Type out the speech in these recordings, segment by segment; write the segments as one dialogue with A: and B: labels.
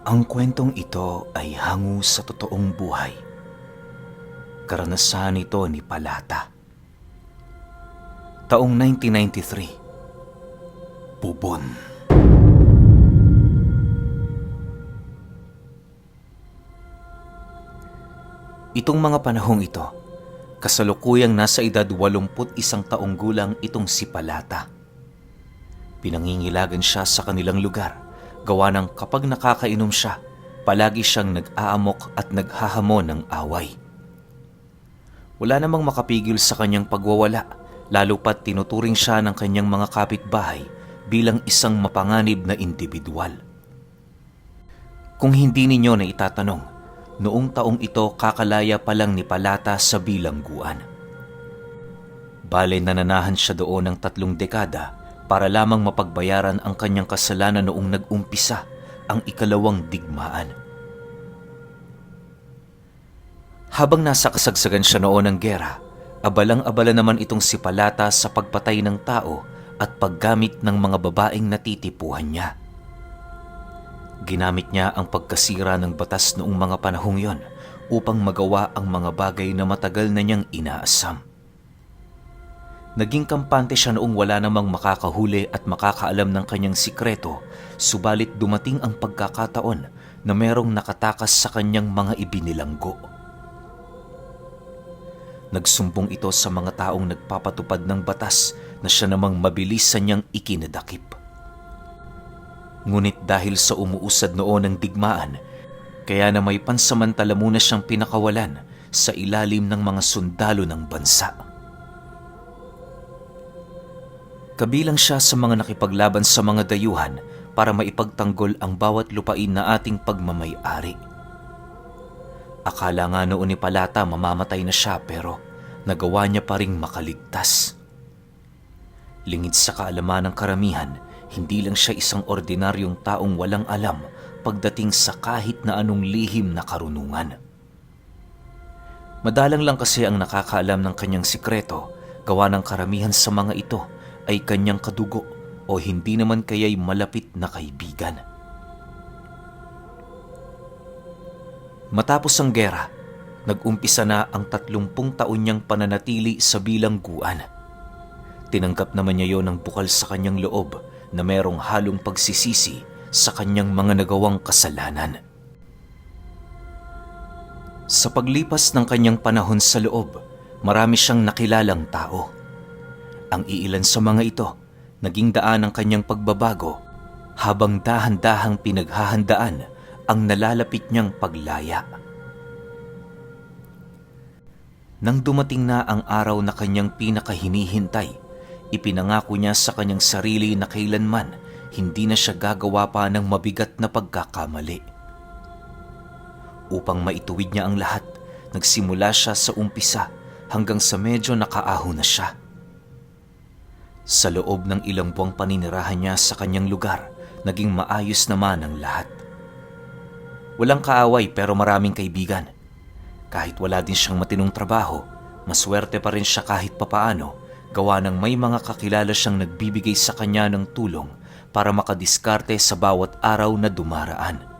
A: Ang kwentong ito ay hango sa totoong buhay. Karanasan ito ni Palata. Taong 1993. Bubon. Itong mga panahong ito, kasalukuyang nasa edad 81 taong gulang itong si Palata. Pinangingilagan siya sa kanilang lugar, gawa ng kapag nakakainom siya, palagi siyang nag-aamok at naghahamon ng away. Wala namang makapigil sa kanyang pagwawala, lalo pat tinuturing siya ng kanyang mga kapitbahay bilang isang mapanganib na individual. Kung hindi ninyo na itatanong, noong taong ito kakalaya pa lang ni Palata sa bilangguan. Bale nananahan siya doon ng 3 dekada para lamang mapagbayaran ang kanyang kasalanan noong nag-umpisa ang ikalawang digmaan. Habang nasa kasagsagan siya noon ng gera, abalang-abala naman itong si Palata sa pagpatay ng tao at paggamit ng mga babaeng natitipuhan niya. Ginamit niya ang pagkasira ng batas noong mga panahong yon upang magawa ang mga bagay na matagal na niyang inaasam. Naging kampante siya noong wala namang makakahuli at makakaalam ng kanyang sikreto, subalit dumating ang pagkakataon na merong nakatakas sa kanyang mga ibinilanggo. Nagsumbong ito sa mga taong nagpapatupad ng batas na siya namang mabilisan niyang ikinadakip. Ngunit dahil sa umuusad noon ng digmaan, kaya na may pansamantala muna siyang pinakawalan sa ilalim ng mga sundalo ng bansa. Kabilang siya sa mga nakipaglaban sa mga dayuhan para maipagtanggol ang bawat lupain na ating pagmamay-ari. Akala nga noon ni Palata mamamatay na siya pero nagawa niya pa ring makaligtas. Lingid sa kaalaman ng karamihan, hindi lang siya isang ordinaryong taong walang alam pagdating sa kahit na anong lihim na karunungan. Madalang lang kasi ang nakakaalam ng kanyang sikreto, gawa ng karamihan sa mga ito ay kanyang kadugo o hindi naman kaya'y malapit na kaibigan. Matapos ang gera, nag-umpisa na ang 30 taon niyang pananatili sa bilangguan. Tinanggap naman niya yon ng bukal sa kanyang loob na merong halong pagsisisi sa kanyang mga nagawang kasalanan. Sa paglipas ng kanyang panahon sa loob, marami siyang nakilalang tao. Ang iilan sa mga ito, naging daan ng kanyang pagbabago habang dahan-dahang pinaghahandaan ang nalalapit niyang paglaya. Nang dumating na ang araw na kanyang pinakahinihintay, ipinangako niya sa kanyang sarili na kailanman hindi na siya gagawa pa ng mabigat na pagkakamali. Upang maituwid niya ang lahat, nagsimula siya sa umpisa hanggang sa medyo nakaahon na siya. Sa loob ng ilang buwang paninirahan niya sa kanyang lugar, naging maayos naman ang lahat. Walang kaaway pero maraming kaibigan. Kahit wala din siyang matinong trabaho, maswerte pa rin siya kahit papaano, gawa ng may mga kakilala siyang nagbibigay sa kanya ng tulong para makadiskarte sa bawat araw na dumaraan.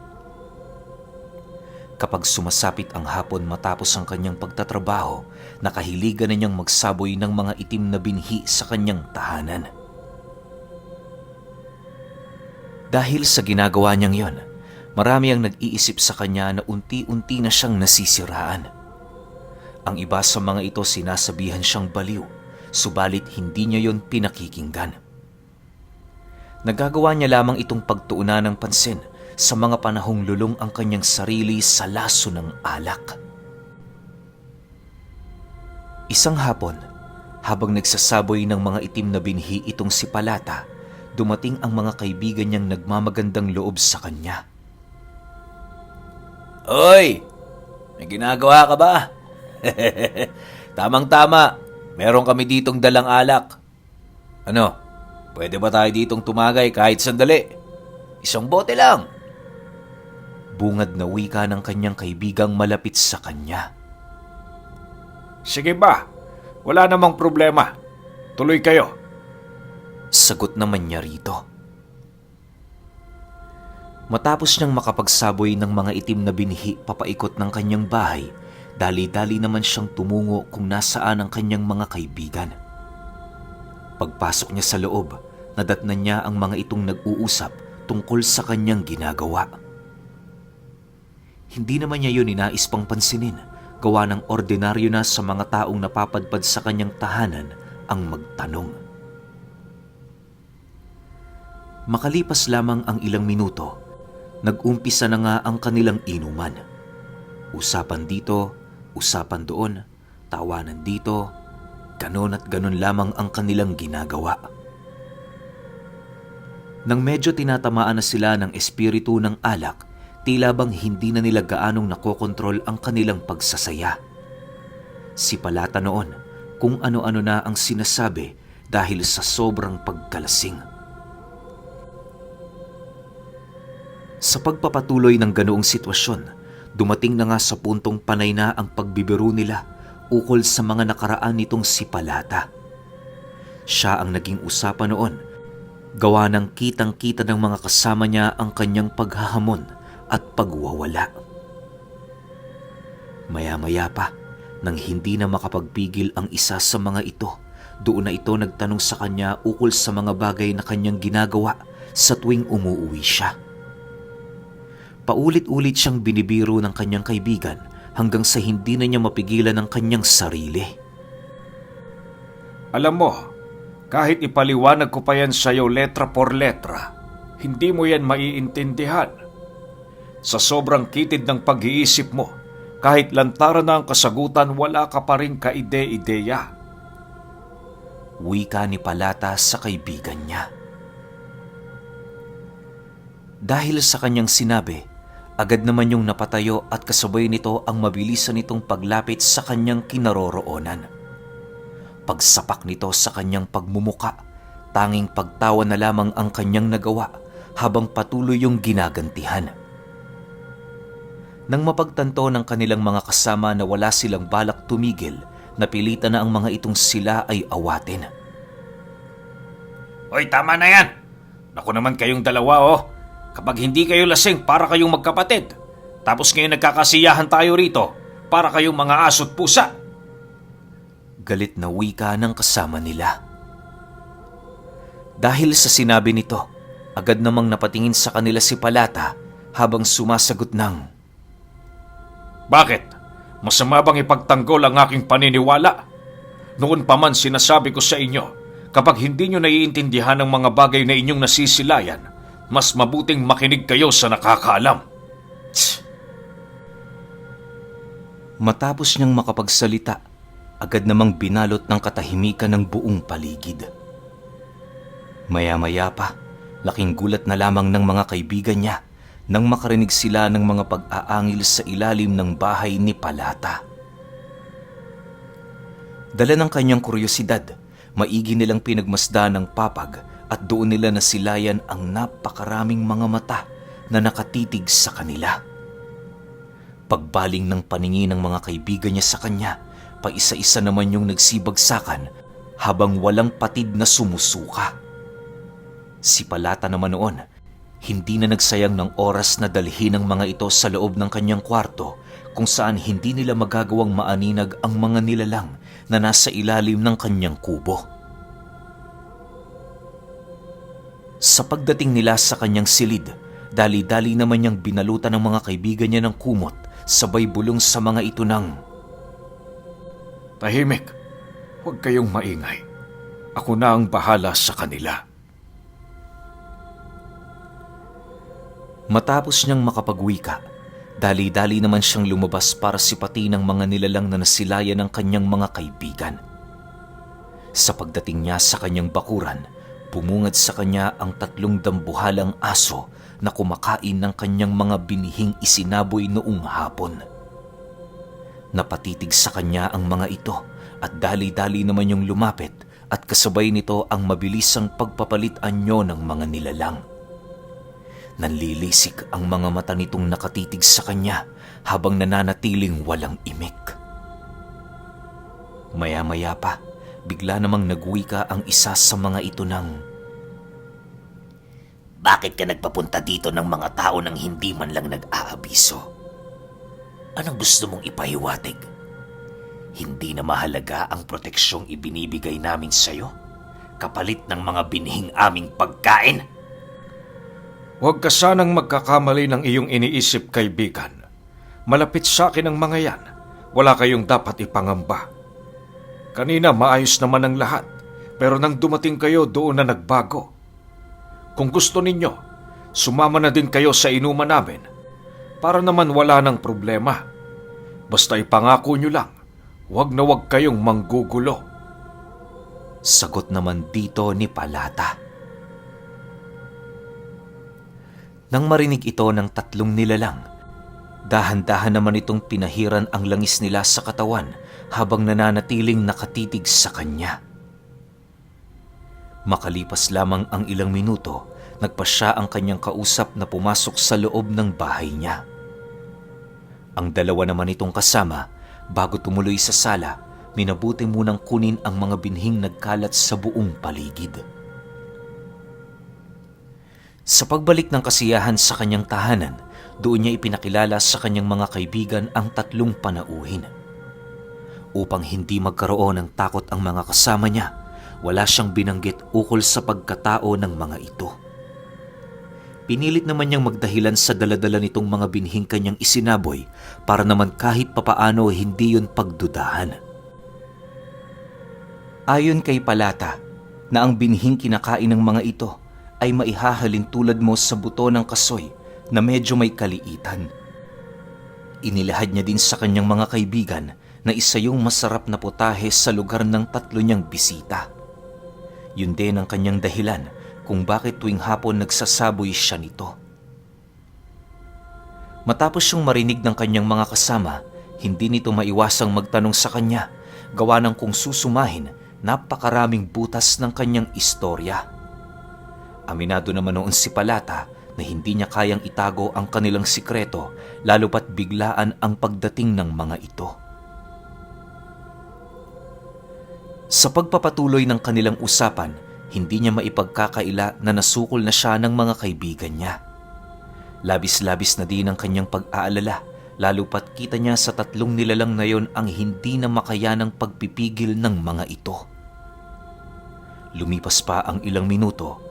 A: Kapag sumasapit ang hapon matapos ang kanyang pagtatrabaho, nakahiligan na niyang magsaboy ng mga itim na binhi sa kanyang tahanan. Dahil sa ginagawa niyang yon, marami ang nag-iisip sa kanya na unti-unti na siyang nasisiraan. Ang iba sa mga ito sinasabihan siyang baliw, subalit hindi niya yon pinakikinggan. Nagagawa niya lamang itong pagtuunan ng pansin sa mga panahong lulong ang kanyang sarili sa laso ng alak. Isang hapon, habang nagsasaboy ng mga itim na binhi itong si Palata, dumating ang mga kaibigan niyang nagmamagandang loob sa kanya.
B: Hoy! May ginagawa ka ba? Tamang-tama, meron kami ditong dalang alak. Ano, pwede ba tayo ditong tumagay kahit sandali? Isang bote lang.
A: Bungad na wika ng kanyang kaibigang malapit sa kanya.
C: Sige ba, wala namang problema. Tuloy kayo.
A: Sagot naman niya rito. Matapos niyang makapagsaboy ng mga itim na binhi papaikot ng kanyang bahay, dali-dali naman siyang tumungo kung nasaan ang kanyang mga kaibigan. Pagpasok niya sa loob, nadatnan niya ang mga itong nag-uusap tungkol sa kanyang ginagawa. Hindi naman niya yun inais pang pansinin, gawa ng ordinaryo na sa mga taong napapadpad sa kanyang tahanan ang magtanong. Makalipas lamang ang ilang minuto, nag-umpisa na nga ang kanilang inuman. Usapan dito, usapan doon, tawanan dito, ganon at ganon lamang ang kanilang ginagawa. Nang medyo tinatamaan na sila ng espiritu ng alak, tila bang hindi na nila gaanong nakokontrol ang kanilang pagsasaya. Sipalata noon kung ano-ano na ang sinasabi dahil sa sobrang pagkalasing. Sa pagpapatuloy ng ganoong sitwasyon, dumating na nga sa puntong panay na ang pagbibiro nila ukol sa mga nakaraan nitong si Palata. Siya ang naging usapan noon, gawa ng kitang-kita ng mga kasama niya ang kanyang paghahamon at pagwawala. Maya-maya pa, nang hindi na makapagpigil ang isa sa mga ito, doon na ito nagtanong sa kanya ukol sa mga bagay na kanyang ginagawa sa tuwing umuuwi siya. Paulit-ulit siyang binibiro ng kanyang kaibigan hanggang sa hindi na niya mapigilan ang kanyang sarili.
C: Alam mo, kahit ipaliwanag ko pa yan sa'yo letra por letra, hindi mo yan maiintindihan. Sa sobrang kitid ng pag-iisip mo, kahit lantaran na ang kasagutan, wala ka pa rin kaide-ideya.
A: Wika ni Palata sa kaibigan niya. Dahil sa kanyang sinabi, agad naman yung napatayo at kasabay nito ang mabilisan nitong paglapit sa kanyang kinaroroonan. Pagsapak nito sa kanyang pagmumuka, tanging pagtawa na lamang ang kanyang nagawa habang patuloy yung ginagantihan. Nang mapagtanto ng kanilang mga kasama na wala silang balak tumigil, napilitan na ang mga itong sila ay awatin.
C: Hoy, tama na yan! Naku naman kayong dalawa, oh! Kapag hindi kayo lasing, para kayong magkapatid. Tapos ngayon nagkakasiyahan tayo rito, para kayong mga aso't pusa.
A: Galit na wika ng kasama nila. Dahil sa sinabi nito, agad namang napatingin sa kanila si Palata habang sumasagot ng,
C: Bakit? Masama bang ipagtanggol ang aking paniniwala? Noon pa man sinasabi ko sa inyo, kapag hindi nyo naiintindihan ang mga bagay na inyong nasisilayan, mas mabuting makinig kayo sa nakakaalam. Tsk!
A: Matapos niyang makapagsalita, agad namang binalot ng katahimikan ng buong paligid. Maya-maya pa, laking gulat na lamang ng mga kaibigan niya nang makarinig sila ng mga pag-aangil sa ilalim ng bahay ni Palata. Dala ng kanyang kuryosidad, maigi nilang pinagmasdan ng papag at doon nila nasilayan ang napakaraming mga mata na nakatitig sa kanila. Pagbaling ng paningin ng mga kaibigan niya sa kanya, paisa-isa naman yung nagsibagsakan habang walang patid na sumusuka. Si Palata naman noon, hindi na nagsayang ng oras na dalhin ang mga ito sa loob ng kanyang kwarto kung saan hindi nila magagawang maaninag ang mga nilalang na nasa ilalim ng kanyang kubo. Sa pagdating nila sa kanyang silid, dali-dali naman niyang binalutan ng mga kaibigan niya ng kumot, sabay bulong sa mga ito ng,
C: Tahimik, huwag kayong maingay. Ako na ang bahala sa kanila.
A: Matapos niyang makapagwika, dali-dali naman siyang lumabas para sipatin ang mga nilalang na nasilayan ng kanyang mga kaibigan. Sa pagdating niya sa kanyang bakuran, bumungad sa kanya ang 3 dambuhalang aso na kumakain ng kanyang mga binihing isinaboy noong hapon. Napatitig sa kanya ang mga ito at dali-dali naman yung lumapit at kasabay nito ang mabilisang pagpapalit anyo ng mga nilalang. Nanlilisik ang mga mata nitong nakatitig sa kanya habang nananatiling walang imik. Maya-maya pa, bigla namang nagwika ang isa sa mga ito ng, Bakit ka nagpapunta dito ng mga tao nang hindi man lang nag-aabiso? Anong gusto mong ipahiwatig? Hindi na mahalaga ang proteksyong ibinibigay namin sa'yo, kapalit ng mga binhing aming pagkain.
C: Huwag ka sanang magkakamali ng iyong iniisip, kaibigan. Malapit sa akin ang mga yan. Wala kayong dapat ipangamba. Kanina maayos naman ang lahat, pero nang dumating kayo doon na nagbago. Kung gusto ninyo, sumama na din kayo sa inuman namin para naman wala ng problema. Basta ipangako nyo lang, huwag na huwag kayong manggugulo.
A: Sagot naman dito ni Palata. Nang marinig ito ng tatlong nilalang, dahan-dahan naman itong pinahiran ang langis nila sa katawan habang nananatiling nakatitig sa kanya. Makalipas lamang ang ilang minuto, nagpasya ang kanyang kausap na pumasok sa loob ng bahay niya. Ang dalawa naman itong kasama, bago tumuloy sa sala, minabuti munang kunin ang mga binhing nagkalat sa buong paligid. Sa pagbalik ng kasiyahan sa kanyang tahanan, doon niya ipinakilala sa kanyang mga kaibigan ang tatlong panauhin. Upang hindi magkaroon ng takot ang mga kasama niya, wala siyang binanggit ukol sa pagkatao ng mga ito. Pinilit naman niyang magdahilan sa daladala nitong mga binhing kanyang isinaboy para naman kahit papaano hindi yun pagdudahan. Ayon kay Palata, na ang binhing kinakain ng mga ito ay maihahalin tulad mo sa buto ng kasoy na medyo may kaliitan. Inilahad niya din sa kanyang mga kaibigan na isa yung masarap na putahe sa lugar ng tatlo niyang bisita. Yun din ang kanyang dahilan kung bakit tuwing hapon nagsasaboy siya nito. Matapos siyang marinig ng kanyang mga kasama, hindi nito maiwasang magtanong sa kanya, gawa ng kung susumahin, napakaraming butas ng kanyang istorya. Aminado naman noon si Palata na hindi niya kayang itago ang kanilang sikreto, lalo pat biglaan ang pagdating ng mga ito. Sa pagpapatuloy ng kanilang usapan, hindi niya maipagkakaila na nasukol na siya ng mga kaibigan niya. Labis-labis na din ang kanyang pag-aalala, lalo pat kita niya sa tatlong nilalang na yon ang hindi na makayanang pagpipigil ng mga ito. Lumipas pa ang ilang minuto,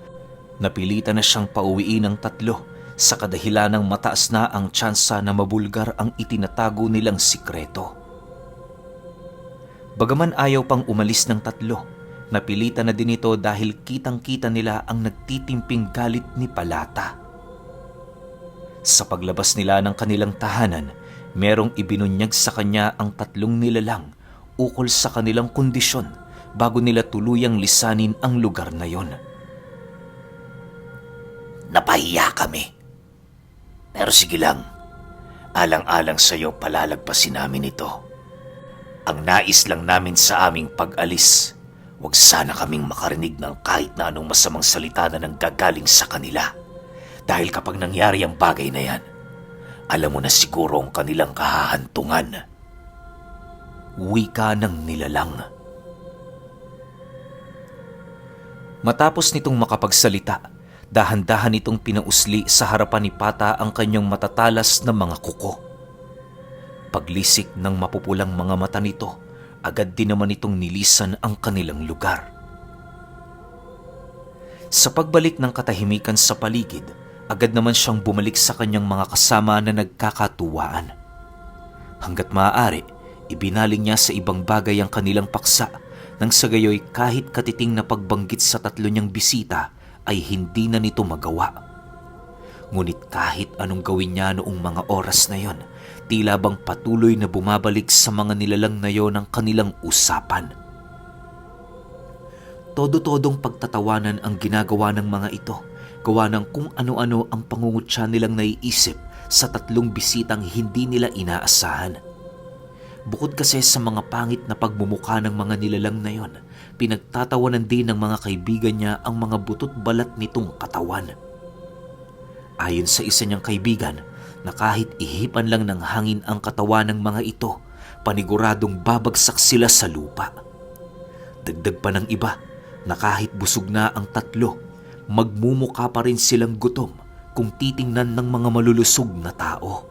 A: napilitan na siyang pauwiin ng tatlo sa kadahilanang mataas na ang tsansa na mabulgar ang itinatago nilang sikreto. Bagaman ayaw pang umalis ng tatlo, napilitan na din ito dahil kitang-kita nila ang nagtitimping galit ni Palata. Sa paglabas nila ng kanilang tahanan, merong ibinunyag sa kanya ang tatlong nilalang ukol sa kanilang kondisyon bago nila tuluyang lisanin ang lugar na yon. Napahiya kami. Pero sige lang, alang-alang sa'yo palalagpasin namin ito. Ang nais lang namin sa aming pag-alis, huwag sana kaming makarinig ng kahit na anong masamang salita na nanggagaling sa kanila. Dahil kapag nangyari ang bagay na yan, alam mo na siguro ang kanilang kahahantungan. Wika ng nilalang. Matapos nitong makapagsalita, dahan-dahan itong pinausli sa harapan ni Pata ang kanyang matatalas na mga kuko. Paglisik ng mapupulang mga mata nito, agad din naman itong nilisan ang kanilang lugar. Sa pagbalik ng katahimikan sa paligid, agad naman siyang bumalik sa kanyang mga kasama na nagkakatuwaan. Hanggat maaari, ibinaling niya sa ibang bagay ang kanilang paksa, nang sa gayoy kahit katiting na pagbanggit sa tatlo niyang bisita ay hindi na nito magawa. Ngunit kahit anong gawin niya noong mga oras na yon, tila bang patuloy na bumabalik sa mga nilalang na yon ang kanilang usapan. Todo-todong pagtatawanan ang ginagawa ng mga ito, gawa ng kung ano-ano ang pangungutya nilang naiisip sa tatlong bisitang hindi nila inaasahan. Bukod kasi sa mga pangit na pagmumukha ng mga nilalang na yon, pinagtatawanan din ng mga kaibigan niya ang mga butot balat nitong katawan. Ayon sa isa niyang kaibigan, na kahit ihipan lang ng hangin ang katawan ng mga ito, paniguradong babagsak sila sa lupa. Dagdag pa ng iba na kahit busog na ang tatlo, magmumuka pa rin silang gutom kung titingnan ng mga malulusog na tao.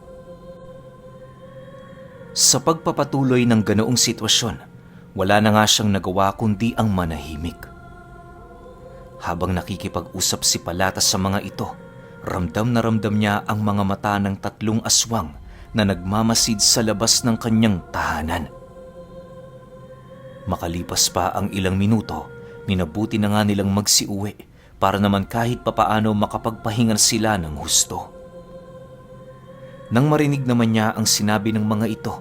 A: Sa pagpapatuloy ng ganoong sitwasyon, wala na nga siyang nagawa kundi ang manahimik. Habang nakikipag-usap si Palata sa mga ito, ramdam na ramdam niya ang mga mata ng 3 aswang na nagmamasid sa labas ng kanyang tahanan. Makalipas pa ang ilang minuto, minabuti na nga nilang magsiuwi para naman kahit papaano makapagpahinga sila ng husto. Nang marinig naman niya ang sinabi ng mga ito,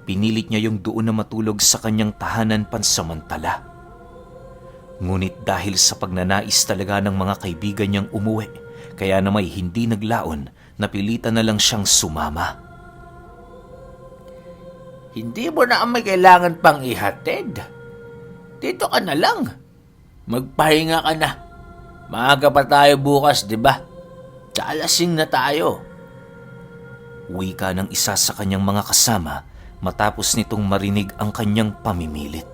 A: pinilit niya yung doon na matulog sa kanyang tahanan pansamantala. Ngunit dahil sa pagnanais talaga ng mga kaibigan niyang umuwi, kaya namay hindi naglaon, napilitan na lang siyang sumama.
B: Hindi mo na may kailangan pang ihatid. Dito ka na lang. Magpahinga ka na. Maaga pa tayo bukas, di ba? Tsaka lasing na tayo.
A: Wika ng isa sa kanyang mga kasama matapos nitong marinig ang kanyang pamimilit.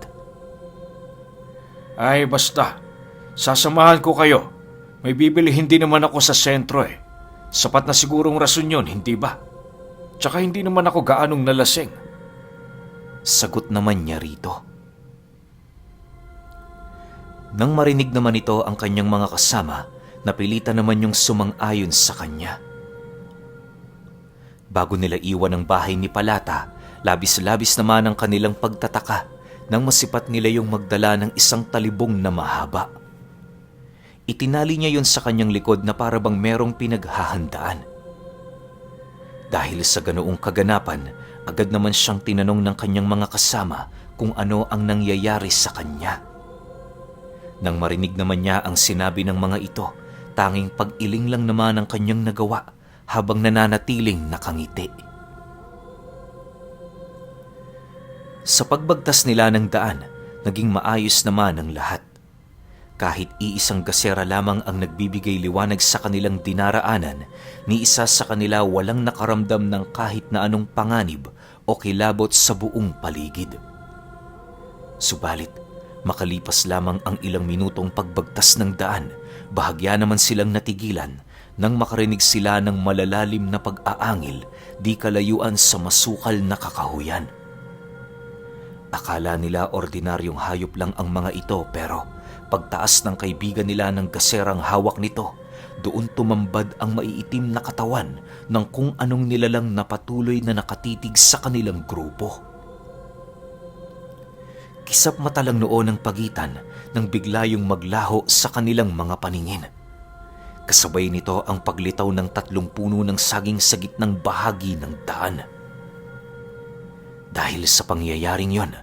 C: Ay basta, sasamahan ko kayo. May bibilihin din naman ako sa sentro eh. Sapat na sigurong rason yun, hindi ba? Tsaka hindi naman ako gaanong nalasing.
A: Sagot naman niya rito. Nang marinig naman ito ang kanyang mga kasama, napilitan naman yung sumang-ayon sa kanya. Bago nila iwan ang bahay ni Palata, labis-labis naman ang kanilang pagtataka nang masipat nila yung magdala ng isang talibong na mahaba. Itinali niya yun sa kanyang likod na para bang merong pinaghahandaan. Dahil sa ganoong kaganapan, agad naman siyang tinanong ng kanyang mga kasama kung ano ang nangyayari sa kanya. Nang marinig naman niya ang sinabi ng mga ito, tanging pag-iling lang naman ang kanyang nagawa habang nananatiling nakangiti. Sa pagbagtas nila ng daan, naging maayos naman ang lahat. Kahit iisang gasera lamang ang nagbibigay liwanag sa kanilang dinaraanan, ni isa sa kanila walang nakaramdam ng kahit na anong panganib o kilabot sa buong paligid. Subalit, makalipas lamang ang ilang minutong pagbagtas ng daan, bahagya naman silang natigilan nang makarinig sila ng malalalim na pag-aangil di kalayuan sa masukal na kakahuyan. Akala nila ordinaryong hayop lang ang mga ito pero pagtaas ng kaibigan nila ng gaserang hawak nito, doon tumambad ang maiitim na katawan ng kung anong nilalang na patuloy na nakatitig sa kanilang grupo. Kisap mata lang noon ang pagitan nang bigla yung maglaho sa kanilang mga paningin. Kasabay nito ang paglitaw ng 3 puno ng saging sa gitnang bahagi ng daan. Dahil sa pangyayaring yon,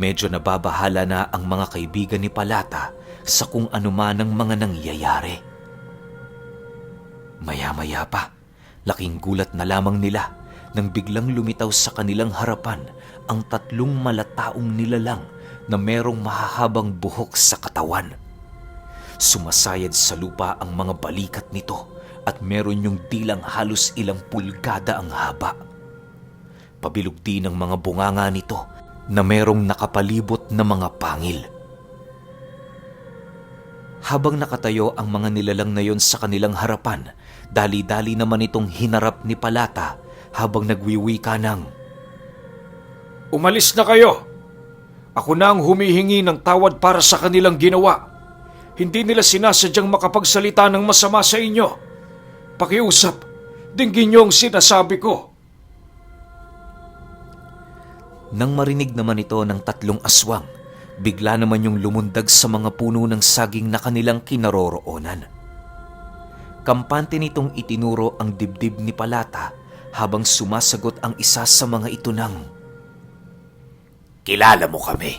A: medyo nababahala na ang mga kaibigan ni Palata sa kung anuman ang mga nangyayari. Maya-maya pa, laking gulat na lamang nila nang biglang lumitaw sa kanilang harapan ang 3 malataong nilalang na merong mahahabang buhok sa katawan. Sumasayad sa lupa ang mga balikat nito at meron yung dilang halos ilang pulgada ang haba. Pabilog din ang mga bunganga nito na merong nakapalibot na mga pangil. Habang nakatayo ang mga nilalang na yon sa kanilang harapan, dali-dali naman itong hinarap ni Palata habang nagwiwika ng,
C: Umalis na kayo! Ako na ang humihingi ng tawad para sa kanilang ginawa. Hindi nila sinasadyang makapagsalita ng masama sa inyo. Pakiusap, dinggin niyo ang sinasabi ko.
A: Nang marinig naman ito ng 3 aswang, bigla naman yung lumundag sa mga puno ng saging na kanilang kinaroroonan. Kampante nitong itinuro ang dibdib ni Palata habang sumasagot ang isa sa mga ito ng,
B: Kilala mo kami.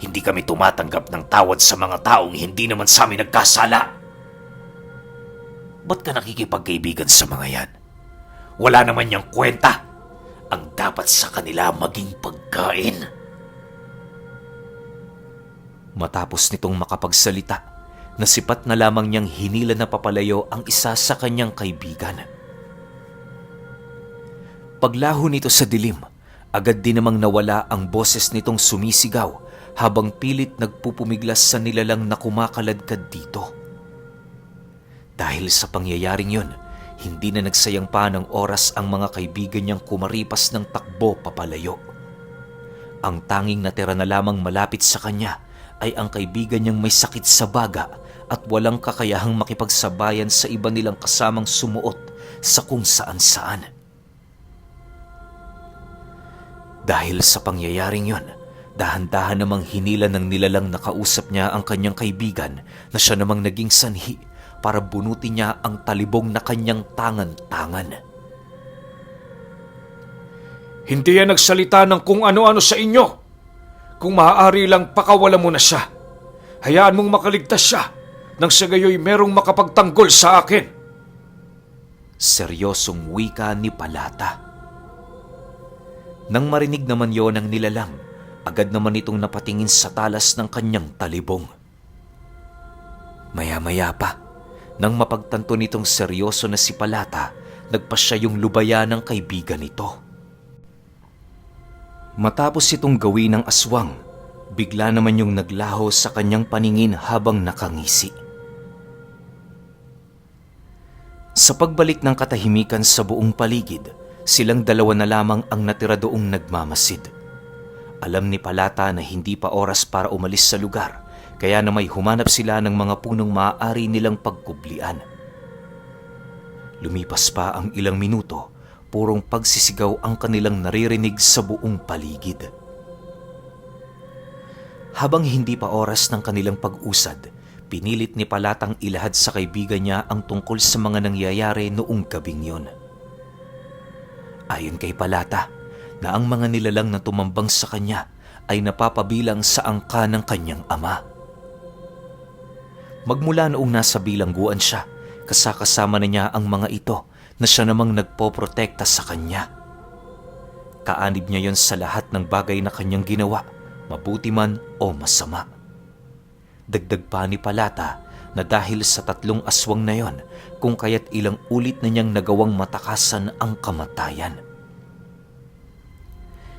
B: Hindi kami tumatanggap ng tawad sa mga taong hindi naman sa amin nagkasala. Ba't ka nakikipagkaibigan sa mga yan? Wala naman niyang kwenta. Ang dapat sa kanila maging pagkain.
A: Matapos nitong makapagsalita, nasipat na lamang niyang hinila na papalayo ang isa sa kanyang kaibigan. Paglaho nito sa dilim, agad din namang nawala ang boses nitong sumisigaw habang pilit nagpupumiglas sa nilalang na kumakaladkad dito. Dahil sa pangyayaring yun, hindi na nagsayang pa ng oras ang mga kaibigan niyang kumaripas ng takbo papalayo. Ang tanging natira na lamang malapit sa kanya ay ang kaibigan niyang may sakit sa baga at walang kakayahang makipagsabayan sa iba nilang kasamang sumuot sa kung saan-saan. Dahil sa pangyayaring yon, dahan-dahan namang hinila ng nilalang nakausap niya ang kanyang kaibigan na siya namang naging sanhi para bunutin niya ang talibong na kanyang tangan-tangan.
C: Hindi yan nagsalita ng kung ano-ano sa inyo. Kung maaari lang pakawala mo na siya. Hayaan mong makaligtas siya nang sa gayoy merong makapagtanggol sa akin.
A: Seryosong wika ni Palata. Nang marinig naman yon ng nilalang, agad naman itong napatingin sa talas ng kanyang talibong. Maya-maya pa, nang mapagtanto nitong seryoso na si Palata, nagpa siya yung lubaya ng kaibigan nito. Matapos itong gawin ng aswang, bigla naman yung naglaho sa kanyang paningin habang nakangisi. Sa pagbalik ng katahimikan sa buong paligid, silang dalawa na lamang ang natira doong nagmamasid. Alam ni Palata na hindi pa oras para umalis sa lugar, kaya na may humanap sila ng mga punong maaari nilang pagkublian. Lumipas pa ang ilang minuto, purong pagsisigaw ang kanilang naririnig sa buong paligid. Habang hindi pa oras ng kanilang pag-usad, pinilit ni Palatang ilahad sa kaibigan niya ang tungkol sa mga nangyayari noong gabing yon. Ayon kay Palata, na ang mga nilalang na tumambang sa kanya ay napapabilang sa angka ng kanyang ama. Magmula noong nasa bilangguan siya, kasakasama na niya ang mga ito na siya namang nagpoprotekta sa kanya. Kaanib niya yon sa lahat ng bagay na kanyang ginawa, mabuti man o masama. Dagdag pa ni Palata na dahil sa 3 aswang na yon, kung kaya't ilang ulit na niyang nagawang matakasan ang kamatayan.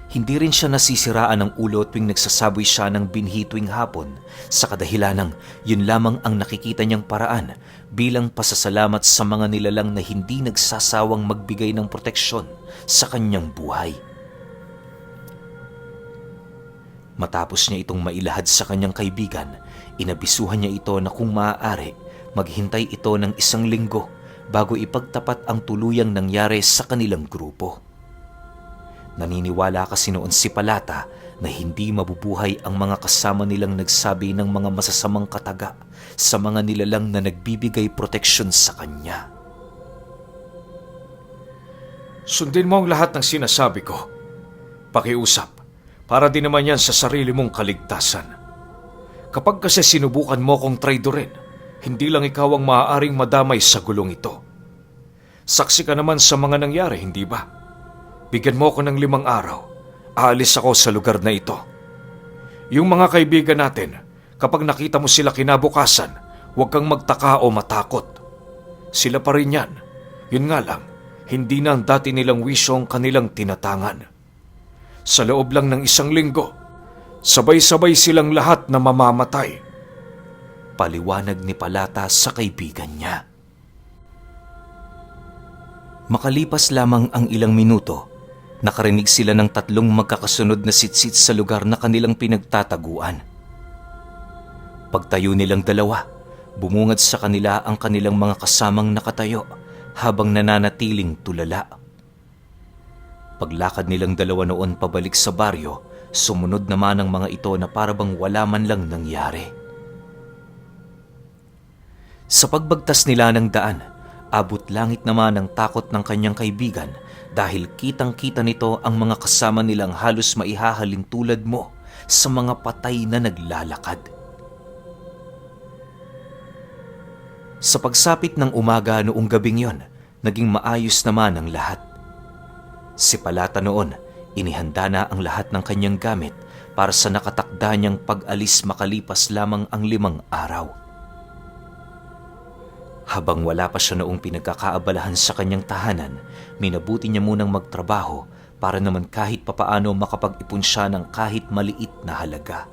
A: Hindi rin siya nasisiraan ng ulo tuwing nagsasaboy siya ng binhi tuwing hapon sa kadahilanang yun lamang ang nakikita niyang paraan bilang pasasalamat sa mga nilalang na hindi nagsasawang magbigay ng proteksyon sa kanyang buhay. Matapos niya itong mailahad sa kanyang kaibigan, inabisuhan niya ito na kung maaari, maghintay ito ng 1 linggo bago ipagtapat ang tuluyang nangyari sa kanilang grupo. Naniniwala kasi noon si Palata na hindi mabubuhay ang mga kasama nilang nagsabi ng mga masasamang kataga sa mga nilalang na nagbibigay proteksyon sa kanya.
C: Sundin mo ang lahat ng sinasabi ko. Pakiusap, para din naman yan sa sarili mong kaligtasan. Kapag kasi sinubukan mo kong traidorin, hindi lang ikaw ang maaaring madamay sa gulong ito. Saksi ka naman sa mga nangyari, hindi ba? Bigyan mo ko ng 5 araw. Aalis ako sa lugar na ito. Yung mga kaibigan natin, kapag nakita mo sila kinabukasan, huwag kang magtaka o matakot. Sila pa rin yan. Yun nga lang, hindi na ang dati nilang wisyo ang kanilang tinatangan. Sa loob lang ng 1 linggo, sabay-sabay silang lahat na mamamatay.
A: Paliwanag ni Palata sa kaibigan niya. Makalipas lamang ang ilang minuto, nakarinig sila ng 3 magkakasunod na sitsit sa lugar na kanilang pinagtataguan. Pagtayo nilang dalawa, bumungad sa kanila ang kanilang mga kasamang nakatayo habang nananatiling tulala. Paglakad nilang dalawa noon pabalik sa baryo, sumunod naman ang mga ito na parabang wala man lang nangyari. Sa pagbagtas nila ng daan, abot langit naman ang takot ng kanyang kaibigan dahil kitang-kita nito ang mga kasama nilang halos maihahalin tulad mo sa mga patay na naglalakad. Sa pagsapit ng umaga noong gabing yon, naging maayos naman ang lahat. Si Palata noon, inihanda na ang lahat ng kanyang gamit para sa nakatakda niyang pag-alis makalipas lamang ang 5 araw. Habang wala pa siya noong pinagkakaabalahan sa kanyang tahanan, minabuti niya munang magtrabaho para naman kahit papaano makapag-ipon siya ng kahit maliit na halaga.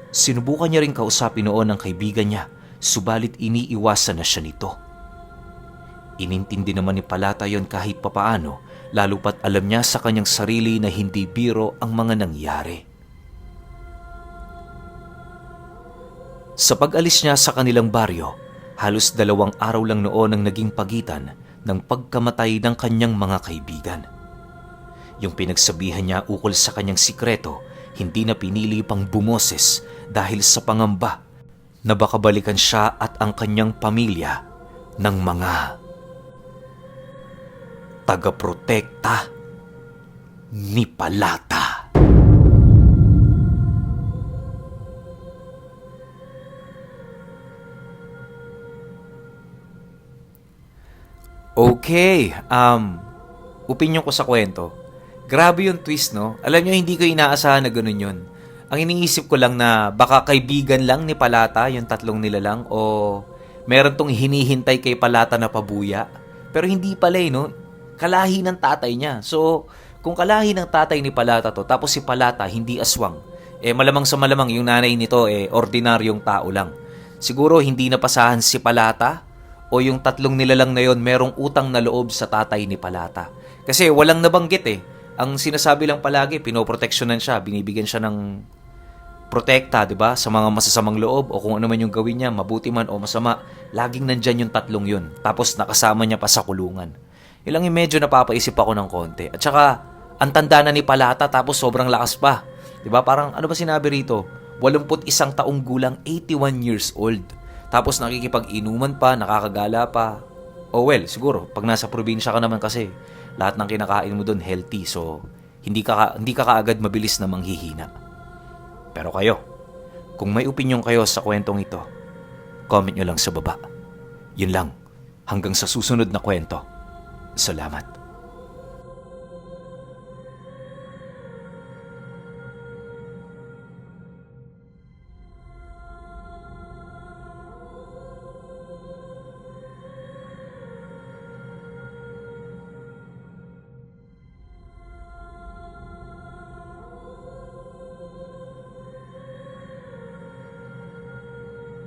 A: Sinubukan niya ring kausapin noon ang kaibigan niya, subalit iniiwasan na siya nito. Inintindi naman ni Palata yon kahit papaano, lalo pat alam niya sa kanyang sarili na hindi biro ang mga nangyari. Sa pag-alis niya sa kanilang baryo, halos 2 araw lang noon ang naging pagitan ng pagkamatay ng kanyang mga kaibigan. Yung pinagsabihan niya ukol sa kanyang sikreto, hindi na pinili pang bumoses dahil sa pangamba na baka balikan siya at ang kanyang pamilya ng mga tagaprotekta ni Palata. Okay, opinion ko sa kwento. Grabe yung twist, no? Alam nyo, hindi ko inaasahan na ganun yun. Ang iniisip ko lang na baka kaibigan lang ni Palata, yung 3 nila lang, o meron tong hinihintay kay Palata na pabuya. Pero hindi pala no? Kalahi ng tatay niya. So, kung kalahi ng tatay ni Palata to, tapos si Palata hindi aswang, malamang sa malamang yung nanay nito ordinaryong tao lang. Siguro hindi napasahan si Palata, o yung 3 nilalang na yon merong utang na loob sa tatay ni Palata. Kasi walang nabanggit Ang sinasabi lang palagi, pinoproteksyonan siya, binibigyan siya ng protekta, 'di ba? Sa mga masasamang loob o kung ano man yung gawin niya, mabuti man o masama, laging nandyan yung 3 yun. Tapos nakasama niya pa sa kulungan. Ilang medyo napapaisip ako ng konti. At saka, ang tanda na ni Palata tapos sobrang lakas pa. 'Di ba? Parang ano ba sinabi rito? 81 taong gulang, 81 years old. Tapos nakikipag-inuman pa, nakakagala pa. Oh well, siguro, pag nasa probinsya ka naman kasi, lahat ng kinakain mo doon healthy. So, hindi ka kaagad mabilis na manghihina. Pero kayo, kung may opinion kayo sa kwentong ito, comment nyo lang sa baba. Yun lang, hanggang sa susunod na kwento. Salamat.